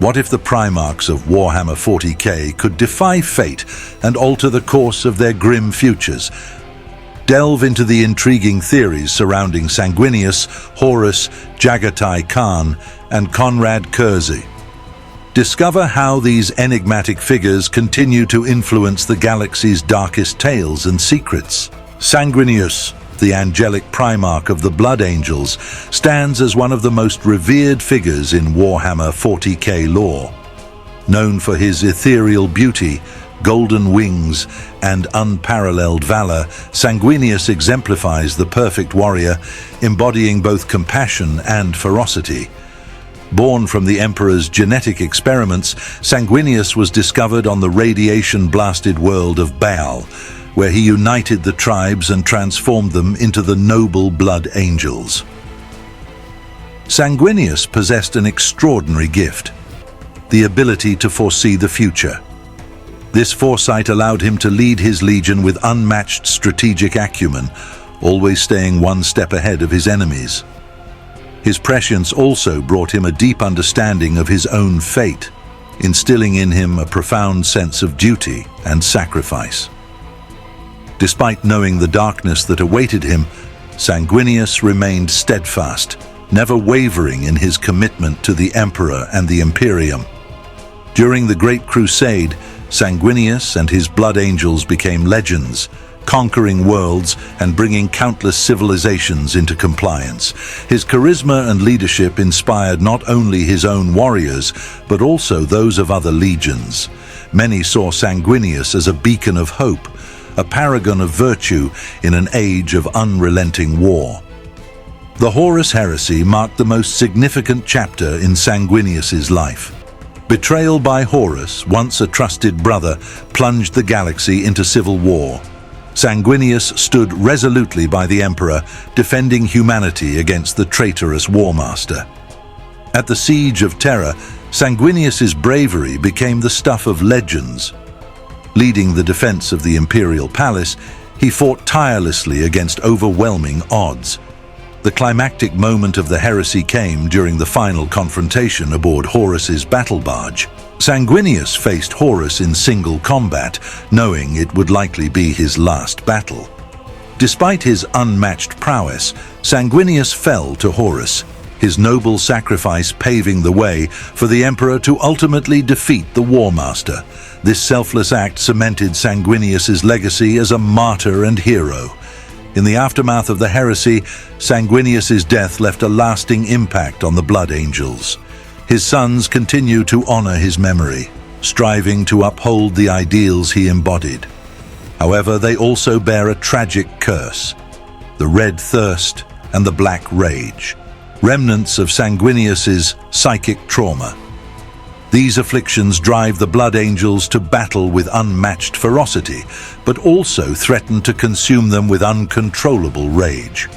What if the Primarchs of Warhammer 40K could defy fate and alter the course of their grim futures? Delve into the intriguing theories surrounding Sanguinius, Horus, Jagatai Khan, and Konrad Curze. Discover how these enigmatic figures continue to influence the galaxy's darkest tales and secrets. Sanguinius, the angelic Primarch of the Blood Angels, stands as one of the most revered figures in Warhammer 40K lore. Known for his ethereal beauty, golden wings, and unparalleled valor, Sanguinius exemplifies the perfect warrior, embodying both compassion and ferocity. Born from the Emperor's genetic experiments, Sanguinius was discovered on the radiation-blasted world of Baal, where he united the tribes and transformed them into the noble Blood Angels. Sanguinius possessed an extraordinary gift: the ability to foresee the future. This foresight allowed him to lead his legion with unmatched strategic acumen, always staying one step ahead of his enemies. His prescience also brought him a deep understanding of his own fate, instilling in him a profound sense of duty and sacrifice. Despite knowing the darkness that awaited him, Sanguinius remained steadfast, never wavering in his commitment to the Emperor and the Imperium. During the Great Crusade, Sanguinius and his Blood Angels became legends, conquering worlds and bringing countless civilizations into compliance. His charisma and leadership inspired not only his own warriors, but also those of other legions. Many saw Sanguinius as a beacon of hope, a paragon of virtue in an age of unrelenting war. The Horus heresy marked the most significant chapter in Sanguinius's life. Betrayal by Horus, once a trusted brother, plunged the galaxy into civil war. Sanguinius stood resolutely by the Emperor, defending humanity against the traitorous Warmaster. At the Siege of Terra, Sanguinius's bravery became the stuff of legends. Leading the defense of the Imperial Palace, he fought tirelessly against overwhelming odds. The climactic moment of the heresy came during the final confrontation aboard Horus's battle barge. Sanguinius faced Horus in single combat, knowing it would likely be his last battle. Despite his unmatched prowess, Sanguinius fell to Horus, his noble sacrifice paving the way for the Emperor to ultimately defeat the Warmaster. This selfless act cemented Sanguinius's legacy as a martyr and hero. In the aftermath of the heresy, Sanguinius's death left a lasting impact on the Blood Angels. His sons continue to honor his memory, striving to uphold the ideals he embodied. However, they also bear a tragic curse: the Red Thirst and the Black Rage, remnants of Sanguinius's psychic trauma. These afflictions drive the Blood Angels to battle with unmatched ferocity, but also threaten to consume them with uncontrollable rage.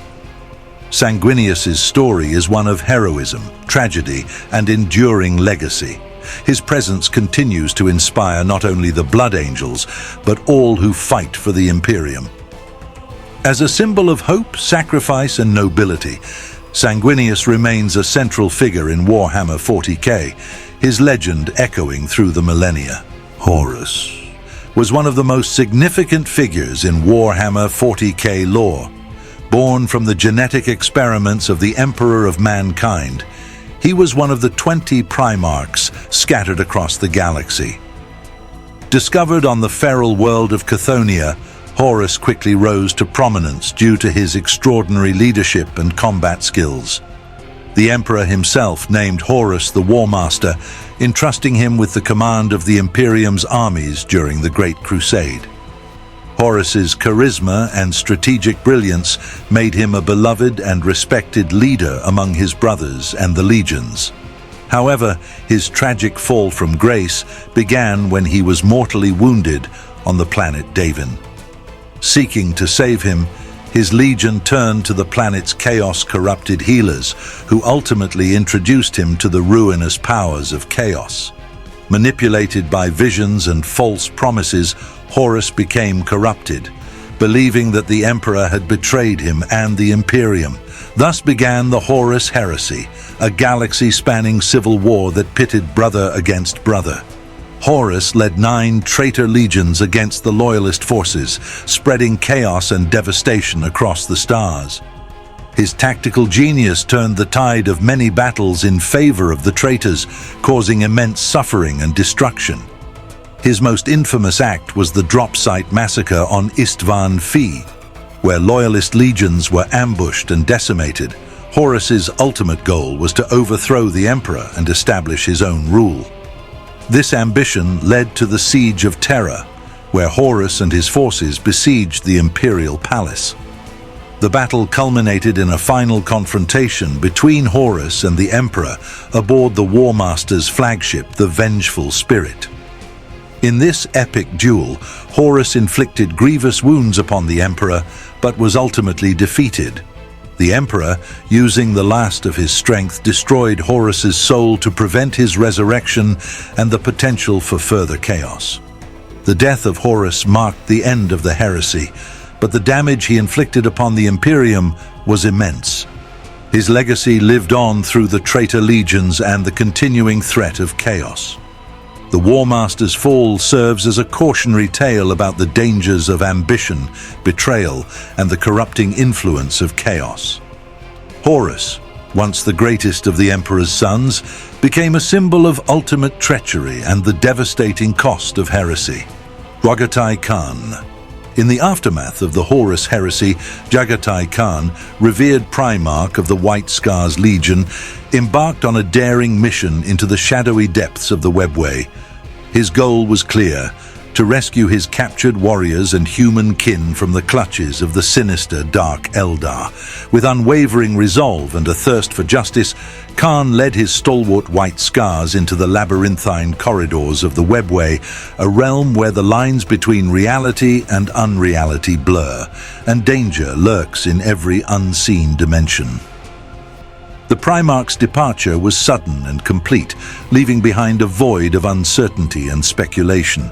Sanguinius's story is one of heroism, tragedy, and enduring legacy. His presence continues to inspire not only the Blood Angels, but all who fight for the Imperium. As a symbol of hope, sacrifice, and nobility, Sanguinius remains a central figure in Warhammer 40K, his legend echoing through the millennia. Horus was one of the most significant figures in Warhammer 40K lore. Born from the genetic experiments of the Emperor of Mankind, he was one of the 20 Primarchs scattered across the galaxy. Discovered on the feral world of Chthoniya, Horus quickly rose to prominence due to his extraordinary leadership and combat skills. The Emperor himself named Horus the Warmaster, entrusting him with the command of the Imperium's armies during the Great Crusade. Horus's charisma and strategic brilliance made him a beloved and respected leader among his brothers and the legions. However, his tragic fall from grace began when he was mortally wounded on the planet Davin. Seeking to save him, his legion turned to the planet's chaos-corrupted healers, who ultimately introduced him to the ruinous powers of chaos. Manipulated by visions and false promises, Horus became corrupted. Believing that the Emperor had betrayed him and the Imperium, Thus began the Horus heresy, a galaxy-spanning civil war that pitted brother against brother. Horus led 9 traitor legions against the loyalist forces, spreading chaos and devastation across the stars. His tactical genius turned the tide of many battles in favor of the traitors, causing immense suffering and destruction. His most infamous act was the drop site massacre on Istvan Phi, where loyalist legions were ambushed and decimated. Horus's ultimate goal was to overthrow the emperor and establish his own rule. This ambition led to the Siege of Terra, where Horus and his forces besieged the imperial palace. The battle culminated in a final confrontation between Horus and the Emperor aboard the Warmaster's flagship, the Vengeful Spirit. In this epic duel, Horus inflicted grievous wounds upon the Emperor, but was ultimately defeated. The Emperor, using the last of his strength, destroyed Horus's soul to prevent his resurrection and the potential for further chaos. The death of Horus marked the end of the heresy, but the damage he inflicted upon the Imperium was immense. His legacy lived on through the traitor legions and the continuing threat of chaos. The Warmaster's fall serves as a cautionary tale about the dangers of ambition, betrayal, and the corrupting influence of chaos. Horus, once the greatest of the Emperor's sons, became a symbol of ultimate treachery and the devastating cost of heresy. Jagatai Khan. In the aftermath of the Horus heresy, Jagatai Khan, revered Primarch of the White Scars Legion, embarked on a daring mission into the shadowy depths of the Webway. His goal was clear: to rescue his captured warriors and human kin from the clutches of the sinister Dark Eldar. With unwavering resolve and a thirst for justice, Khan led his stalwart White Scars into the labyrinthine corridors of the Webway, a realm where the lines between reality and unreality blur, and danger lurks in every unseen dimension. The Primarchs' departure was sudden and complete, leaving behind a void of uncertainty and speculation.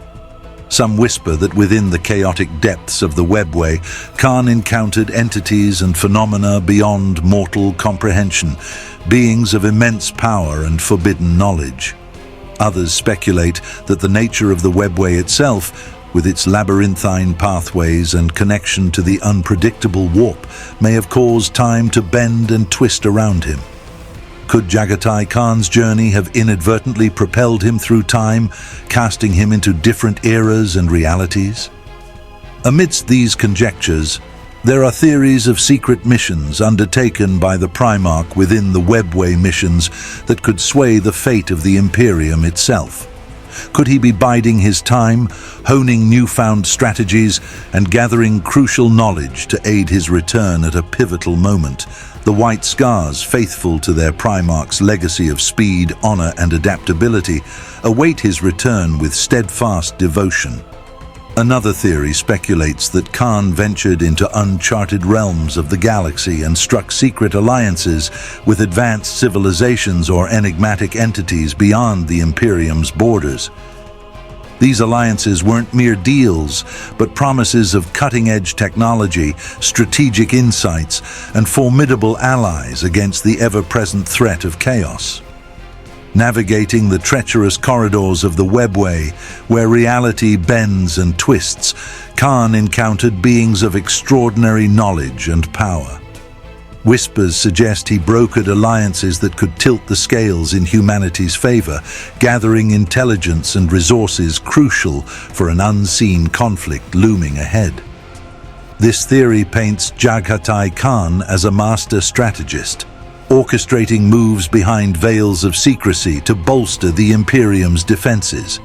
Some whisper that within the chaotic depths of the Webway, Khan encountered entities and phenomena beyond mortal comprehension, beings of immense power and forbidden knowledge. Others speculate that the nature of the Webway itself, with its labyrinthine pathways and connection to the unpredictable warp, may have caused time to bend and twist around him. Could Jagatai Khan's journey have inadvertently propelled him through time, casting him into different eras and realities? Amidst these conjectures, there are theories of secret missions undertaken by the Primarch within the Webway missions that could sway the fate of the Imperium itself. Could he be biding his time, honing newfound strategies, and gathering crucial knowledge to aid his return at a pivotal moment? The White Scars, faithful to their Primarch's legacy of speed, honor, and adaptability, await his return with steadfast devotion. Another theory speculates that Khan ventured into uncharted realms of the galaxy and struck secret alliances with advanced civilizations or enigmatic entities beyond the Imperium's borders. These alliances weren't mere deals, but promises of cutting-edge technology, strategic insights, and formidable allies against the ever-present threat of chaos. Navigating the treacherous corridors of the Webway, where reality bends and twists, Khan encountered beings of extraordinary knowledge and power. Whispers suggest he brokered alliances that could tilt the scales in humanity's favor, gathering intelligence and resources crucial for an unseen conflict looming ahead. This theory paints Jagatai Khan as a master strategist, orchestrating moves behind veils of secrecy to bolster the Imperium's defenses.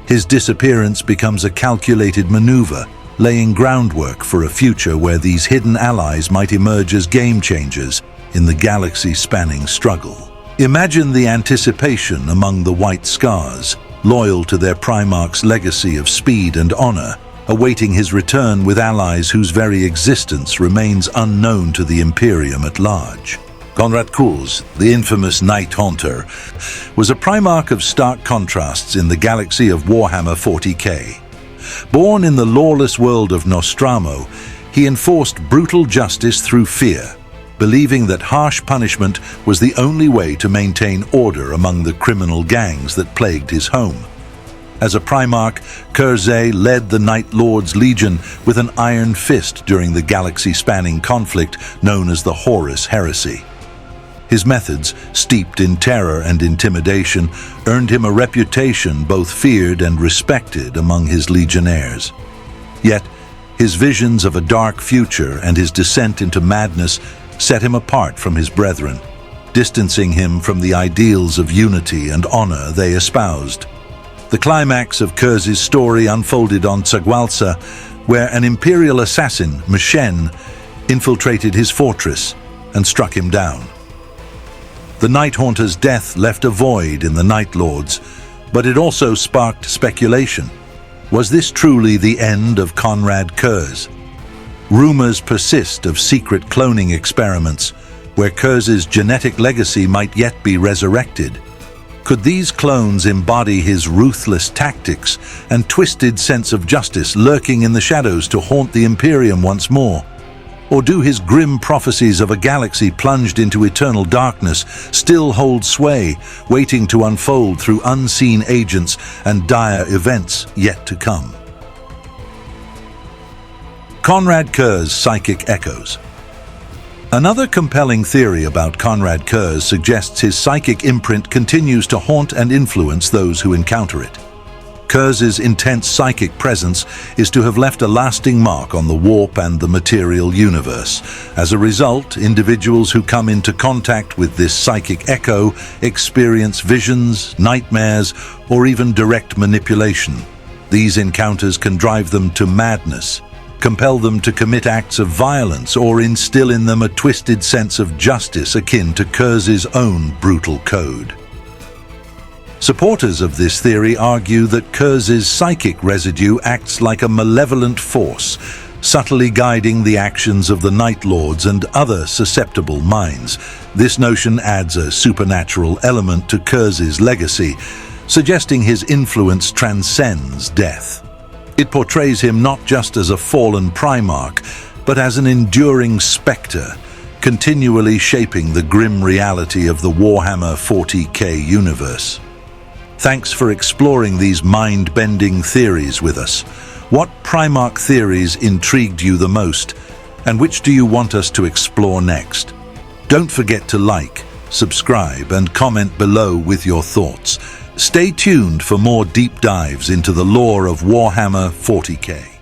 His disappearance becomes a calculated maneuver, laying groundwork for a future where these hidden allies might emerge as game changers in the galaxy-spanning struggle. Imagine the anticipation among the White Scars, loyal to their Primarch's legacy of speed and honor, awaiting his return with allies whose very existence remains unknown to the Imperium at large. Konrad Curze, the infamous Night Haunter, was a Primarch of stark contrasts in the galaxy of Warhammer 40K. Born in the lawless world of Nostramo, he enforced brutal justice through fear, believing that harsh punishment was the only way to maintain order among the criminal gangs that plagued his home. As a Primarch, Curze led the Night Lord's Legion with an iron fist during the galaxy-spanning conflict known as the Horus heresy. His methods, steeped in terror and intimidation, earned him a reputation both feared and respected among his legionnaires. Yet, his visions of a dark future and his descent into madness set him apart from his brethren, distancing him from the ideals of unity and honor they espoused. The climax of Curze's story unfolded on Tsagualsa, where an imperial assassin, M'Shen, infiltrated his fortress and struck him down. The Night Haunter's death left a void in the Night Lords, but it also sparked speculation. Was this truly the end of Konrad Curze? Rumors persist of secret cloning experiments, where Curze's genetic legacy might yet be resurrected. Could these clones embody his ruthless tactics and twisted sense of justice lurking in the shadows to haunt the Imperium once more? Or do his grim prophecies of a galaxy plunged into eternal darkness still hold sway, waiting to unfold through unseen agents and dire events yet to come? Konrad Curze's psychic echoes. Another compelling theory about Konrad Curze suggests his psychic imprint continues to haunt and influence those who encounter it. Curze's intense psychic presence is to have left a lasting mark on the warp and the material universe. As a result, individuals who come into contact with this psychic echo experience visions, nightmares, or even direct manipulation. These encounters can drive them to madness, compel them to commit acts of violence, or instill in them a twisted sense of justice akin to Curze's own brutal code. Supporters of this theory argue that Curze's psychic residue acts like a malevolent force, subtly guiding the actions of the Night Lords and other susceptible minds. This notion adds a supernatural element to Curze's legacy, suggesting his influence transcends death. It portrays him not just as a fallen Primarch, but as an enduring spectre, continually shaping the grim reality of the Warhammer 40K universe. Thanks for exploring these mind-bending theories with us. What Primarch theories intrigued you the most, and which do you want us to explore next? Don't forget to like, subscribe, and comment below with your thoughts. Stay tuned for more deep dives into the lore of Warhammer 40K.